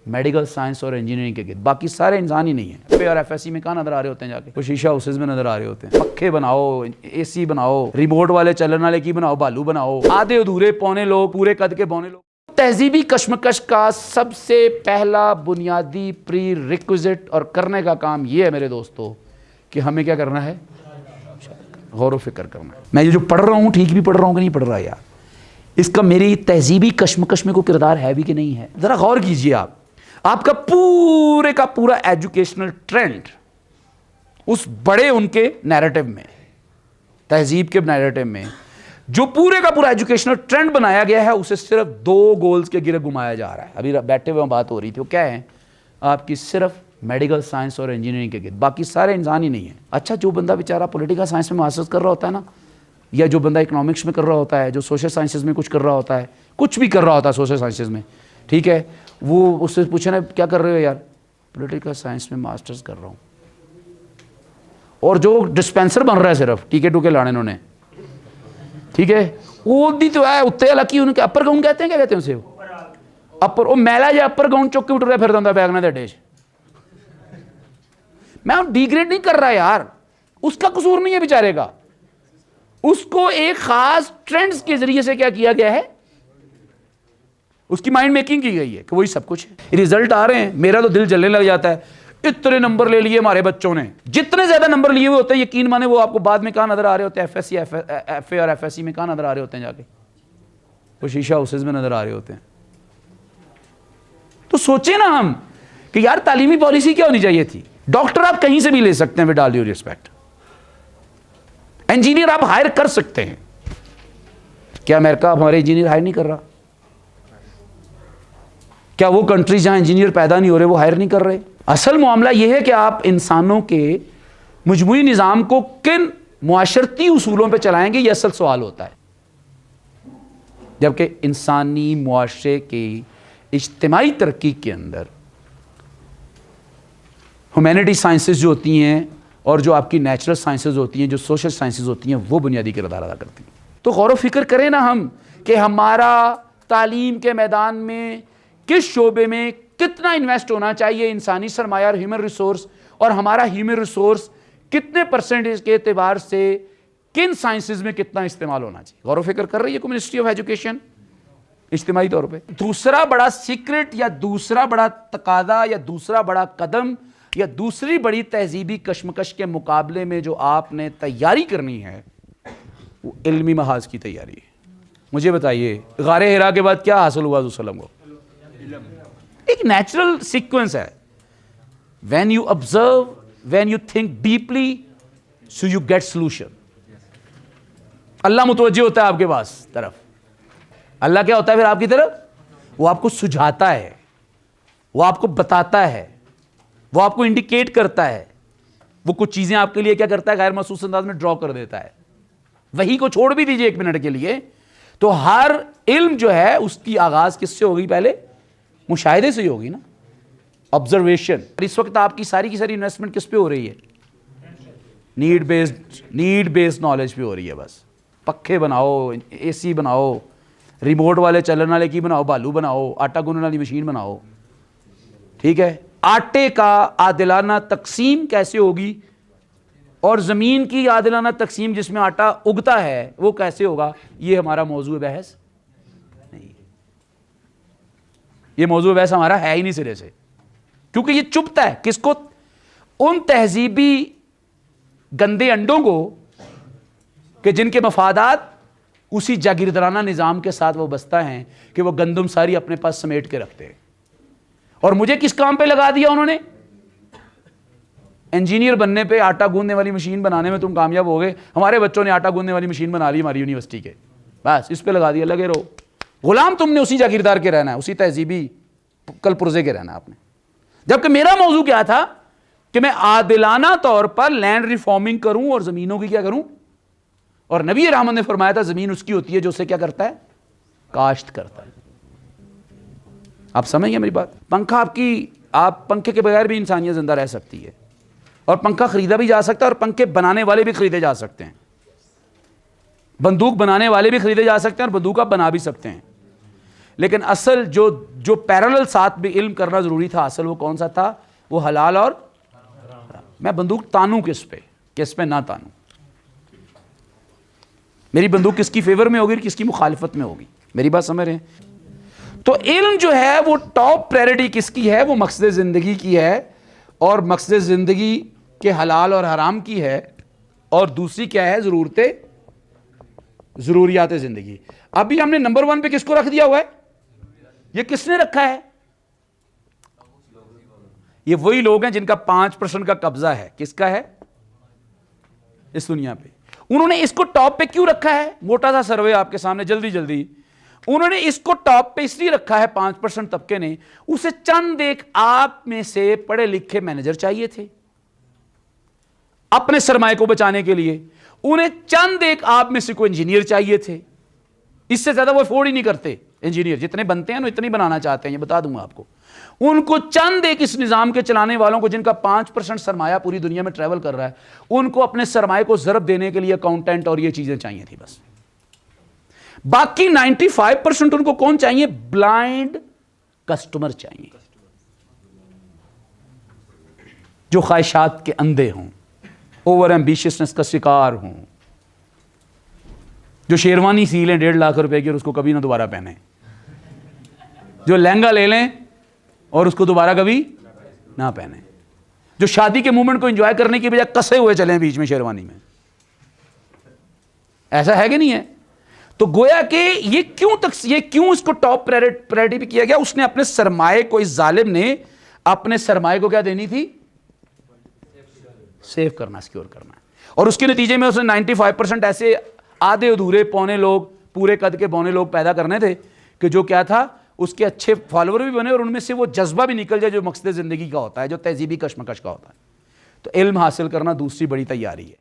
Medical science और engineering के गिर्द, बाकी सारे इंसान ही नहीं है। और एफएससी में कहाँ नजर आ रहे होते हैं, जाके वो शीशा हाउसेज में नजर आ रहे होते हैं। पक्के बनाओ, एसी बनाओ, रिमोट वाले चलन वाले की बनाओ, बालू बनाओ, आधे अधूरे पौने लोग, पूरे कद के पौने लोग। तहजीबी कश्मकश का सबसे पहला बुनियादी प्री रिक्विजिट और करने का काम ये है मेरे दोस्तों कि हमें क्या करना है, गौर फिक्र करना है। मैं ये जो पढ़ रहा हूँ ठीक भी पढ़ रहा हूँ कि नहीं पढ़ रहा यार, इसका मेरी तहजीबी कश्मकश में कोई किरदार है भी कि नहीं है। जरा गौर कीजिए, आपका पूरे का पूरा एजुकेशनल ट्रेंड उस बड़े उनके नैरेटिव में, तहजीब के नैरेटिव में जो पूरे का पूरा एजुकेशनल ट्रेंड बनाया गया है, उसे सिर्फ दो गोल्स के गिरे घुमाया जा रहा है। अभी बैठे हुए बात हो रही थी, वो क्या है आपकी, सिर्फ मेडिकल साइंस और इंजीनियरिंग के गिर्द, बाकी सारे इंसान ही नहीं है। अच्छा, जो बंदा बेचारा पॉलिटिकल साइंस में मास्टर्स कर रहा होता है ना, या जो बंदा इकोनॉमिक्स में कर रहा होता है, जो सोशल साइंसेज में कुछ कर रहा होता है, कुछ भी कर रहा होता है सोशल साइंसेज में, ठीक है, वो उससे पूछे ना क्या कर रहे हो यार, पॉलिटिकल साइंस में मास्टर्स कर रहा हूँ। और जो डिस्पेंसर बन रहा है सिर्फ टीके टूके लाने उन्होंने, ठीक है, वो दी तो है उत्ते लकी, उनके अपर गाउन कहते हैं, क्या कहते हैं उसे, अपर, वो मैला जो अपर गाउन चुक के उठ रहा फिर बैगना दे डेज। मैं डिग्रेड नहीं कर रहा यार, उसका कसूर नहीं है बेचारे का, उसको एक खास ट्रेंड्स के जरिए से क्या किया गया है, उसकी माइंड मेकिंग की गई है कि वही सब कुछ है। रिजल्ट आ रहे हैं, मेरा तो दिल जलने लग जाता है। इतने नंबर ले लिए हमारे बच्चों ने, जितने ज्यादा नंबर लिए हुए होते हैं यकीन माने वो आपको बाद में कहां नजर आ रहे होते हैं, एफएससी एफए और एफएससी में कहां नजर आ रहे होते हैं, जाके वो शीशा हाउसेज में नजर आ रहे होते हैं। तो सोचे ना हम कि यार तालीमी पॉलिसी क्या होनी चाहिए थी। डॉक्टर आप कहीं से भी ले सकते हैं with all due respect, engineer आप हायर कर सकते हैं, क्या अमेरिका हमारे इंजीनियर हायर नहीं कर रहा? क्या वो कंट्री जहां इंजीनियर पैदा नहीं हो रहे वो हायर नहीं कर रहे? असल मामला यह है कि आप इंसानों के मजमूई निज़ाम को किन मुआशरती उसूलों पे चलाएंगे, यह असल सवाल होता है। जबकि इंसानी मुआशरे की इज्तिमाई तरक्की के अंदर ह्यूमैनिटी साइंसेज जो होती हैं और जो आपकी नेचुरल साइंसेज होती हैं, जो सोशल साइंसेज होती हैं, वो बुनियादी किरदार अदा करती हैं। तो गौर व फिक्र करें ना हम कि हमारा तालीम के मैदान में किस शोबे में कितना इन्वेस्ट होना चाहिए, इंसानी सरमाया और ह्यूमन रिसोर्स, और हमारा ह्यूमन रिसोर्स कितने परसेंटेज के एतबार से किन साइंसेज में कितना इस्तेमाल होना चाहिए। गौर व फिक्र कर रही है मिनिस्ट्री ऑफ एजुकेशन इज्तिमाई तौर पे। दूसरा बड़ा सीक्रेट या दूसरा बड़ा तकादा या दूसरा बड़ा कदम या दूसरी बड़ी तहजीबी कश्मकश के मुकाबले में जो आपने तैयारी करनी है, वो इल्मी महाज की तैयारी है। मुझे बताइए, गारे हिरा के बाद क्या हासिल हुआ वसल्लम को? एक नेचुरल सीक्वेंस है, when you observe, when you think deeply, so you get solution. अल्लाह मुतवज्जे होता है आपके पास तरफ। अल्लाह क्या होता है फिर आपकी तरफ? वो आपको सुझाता है, वो आपको बताता है, वो आपको इंडिकेट करता है, वो कुछ चीजें आपके लिए क्या करता है, गैर महसूस अंदाज में ड्रॉ कर देता है। वही को छोड़ भी दीजिए एक मिनट के लिए, तो हर इल्म जो है उसकी आगाज किससे होगी? पहले मुशाहिदे से ही होगी ना, ऑब्जर्वेशन। इस वक्त आपकी सारी की सारी इन्वेस्टमेंट किस पे हो रही है? नीड बेस्ड नॉलेज पे हो रही है। बस पक्के बनाओ, एसी बनाओ, रिमोट वाले चलन वाले की बनाओ, बालू बनाओ, आटा गूंदने वाली मशीन बनाओ, ठीक है। आटे का आदिलाना तकसीम कैसे होगी और ज़मीन की आदिलाना तकसीम जिसमें आटा उगता है वो कैसे होगा, ये हमारा मौजूद बहस नहीं। ये मौजूद बहस हमारा है ही नहीं सिरे से, क्योंकि ये चुभता है किसको? उन तहजीबी गंदे अंडों को कि जिनके मफादात उसी जागीरदाराना निज़ाम के साथ वो बसता है कि वो गंदम सारी अपने पास समेट के रखते हैं। और मुझे किस काम पे लगा दिया उन्होंने? इंजीनियर बनने पे, आटा गूंदने वाली मशीन बनाने में तुम कामयाब हो गए, हमारे बच्चों ने आटा गूंदने वाली मशीन बना ली हमारी यूनिवर्सिटी के, बस इस पे लगा दिया, लगे रहो। गुलाम तुमने उसी जागीरदार के रहना है, उसी तहजीबी कल पुर्जे के रहना है आपने। जबकि मेरा मौजू क्या था कि मैं आदिलाना तौर पर लैंड रिफॉर्मिंग करूं और जमीनों की क्या करूं। और नबी रहमत ने फरमाया था जमीन उसकी होती है जो उसे क्या करता है? काश्त करता है। आप समझ गए मेरी बात? पंखा आप पंखे के बगैर भी इंसानियत जिंदा रह सकती है, और पंखा खरीदा भी जा सकता है, और पंखे बनाने वाले भी खरीदे जा सकते हैं, बंदूक बनाने वाले भी खरीदे जा सकते हैं, और बंदूक आप बना भी सकते हैं। लेकिन असल जो पैरेलल साथ भी इल्म करना ज़रूरी था हासिल, वो कौन सा था? वो हलाल और मैं बंदूक तानूं किस पे ना तानूं? मेरी बंदूक किसकी फेवर में होगी और किसकी मुखालिफत में होगी? मेरी बात समझ रहे हैं? तो इल्म जो है वो टॉप प्रायोरिटी किसकी है? वो मकसद ज़िंदगी की है, और मकसद ज़िंदगी के हलाल और हराम की है, और दूसरी क्या है? ज़रूरियात ज़िंदगी। अभी हमने नंबर 1 पे किसको रख दिया हुआ है? ये किसने रखा है? ये वही लोग हैं जिनका 5% का कब्जा है। किसका है इस दुनिया पे? उन्होंने इसको टॉप पे क्यों रखा है? मोटा सा सर्वे आपके सामने, जल्दी जल्दी। उन्होंने इसको टॉप पे इसलिए रखा है, 5% तबके ने, उसे चंद एक आप में से पढ़े लिखे मैनेजर चाहिए थे अपने सरमाए को बचाने के लिए। उन्हें चंद एक आप में से कोई इंजीनियर चाहिए थे। इससे ज्यादा वो अफोर्ड ही नहीं करते। इंजीनियर जितने बनते हैं ना, इतने बनाना चाहते हैं, ये बता दूंगा आपको। उनको चंद एक इस निजाम के चलाने वालों को, जिनका 5% सरमाया पूरी दुनिया में ट्रैवल कर रहा है, उनको अपने सरमाए को ज़रब देने के लिए अकाउंटेंट और ये चीजें चाहिए थी बस। बाकी 95% उनको कौन चाहिए? ब्लाइंड कस्टमर चाहिए, जो ख्वाहिशात के अंधे हों, ओवर एम्बिशियसनेस का शिकार हों, जो शेरवानी सी लें 1.5 लाख रुपए की और उसको कभी ना दोबारा पहने, जो लहंगा ले लें और उसको दोबारा कभी ना पहने, जो शादी के मोमेंट को एंजॉय करने की बजाय कसे हुए चले बीच में शेरवानी में। ऐसा है कि नहीं है? तो गोया कि ये क्यों इसको टॉप प्रायोरिटी पे किया गया? उसने अपने सरमाए को, इस जालिम ने अपने सरमाए को क्या देनी थी? सेव करना, सिक्योर करना। और उसके नतीजे में उसने 95% ऐसे आधे अधूरे पौने लोग, पूरे कद के पौने लोग पैदा करने थे कि जो क्या था, उसके अच्छे फॉलोअर भी बने और उनमें से वो जज्बा भी निकल जाए जो मकसद ज़िंदगी का होता है, जो तहजीबी कशमकश का होता है। तो इल्म हासिल करना दूसरी बड़ी तैयारी है।